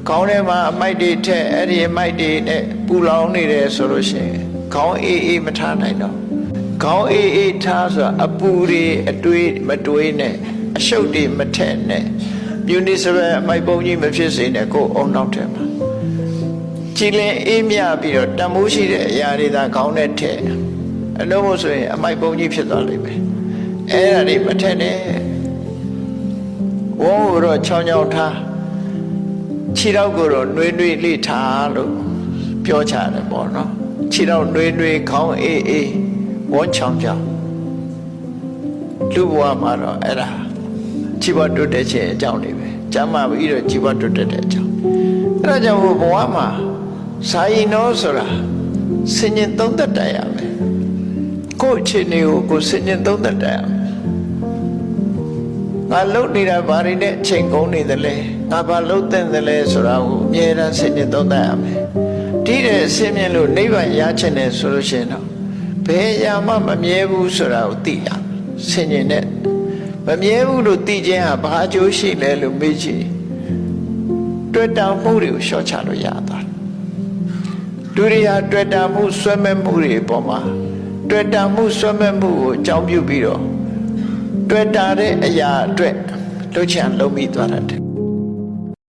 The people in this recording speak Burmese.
ခေါင်းထဲမှာအမိုက်တွေထက်အဲ့ဒီအမိုက်တွေနဲ့ပူလောင်နေတယ်ဆိုလို့ရှိရင်ခေါင်းအေးမထားနိုင်တော့ခေါင်းအေးထားဆိုတာအပူတွေအတွေးမတွေးနဲ့အရှုပ်တွေမထက်နဲ့မြူနီစပယ်အမိုက်ပုံကြီးမဖြစ်စေနဲ့ကိုယ်အုံနောက်ထဲမှာကြည်လင်အေးမြပြီးတော့တန်မိုးရှိတဲ့အရာတွေသာခေါင်းနဲ့ထည့်အလုံးမဆိုရင်အမိုက်ပုံကြီးဖြစ်သွားလိမ့်မယ်အဲ့ဒါတွေမထက်နဲ့ဝုန်းကိုတော့ချောင်းချောင်းထားခြေထောက်ကိုတော့နှွေးနှွေးလေးထားလို့ပြောချတယ်ပေါ့နော်ခြေထောက်နှွေးနှွေးခေါင်းအေးဝန်းချောင်းချောင်းလူဘဝမှာတော့အဲ့ဒါជីវတုတ်တဲ့ခြင်းအကြောင်းတွေပဲကျမ်းမာပြီးတော့ជីវတုတ်တဲ့အကြောင်းအဲ့ဒါကြောင့်ဘဝမှာစာရင်တော်ဆိုတာစဉ္ញသုံးသက်တရားရမယ်ကိုယ့်အခြေအနေကိုစဉ္ញသုံးသက်တရားငါလှုပ်နေတာဘာတွေနဲ့အချိန်ကုန်နေသလဲငါဘာလှုပ်တဲ့သလဲဆိုတာကိုအမြဲတမ်းစဉ္ញသုံးသက်ရမယ်ဒီတဲ့အစင်းမြင်လို့နိဗ္ဗာန်ရချင်တယ်ဆိုလို့ရှိရင်တော့ဘယ်အရာမှမမြဲဘူးဆိုတာကိုသိရစဉ္ញနဲ့မမြဲဘူးလို့သိခြင်းဟာဘာအကျိုးရှိလဲလို့မေးကြည့်တွေ့တာမှုတွေကိုလျှော့ချလို့ရတာဒုတိယတွေ့တာမှုဆွဲမဲ့မှုတွေအပေါ်မှာတွေ့တာမှုဆွဲမဲ့မှုကိုအကြောင်းပြုပြီးတော့တွေ့တာတဲ့အရာအတွက်လှုပ်ချင်လှုပ်မိသွားတတ်တယ်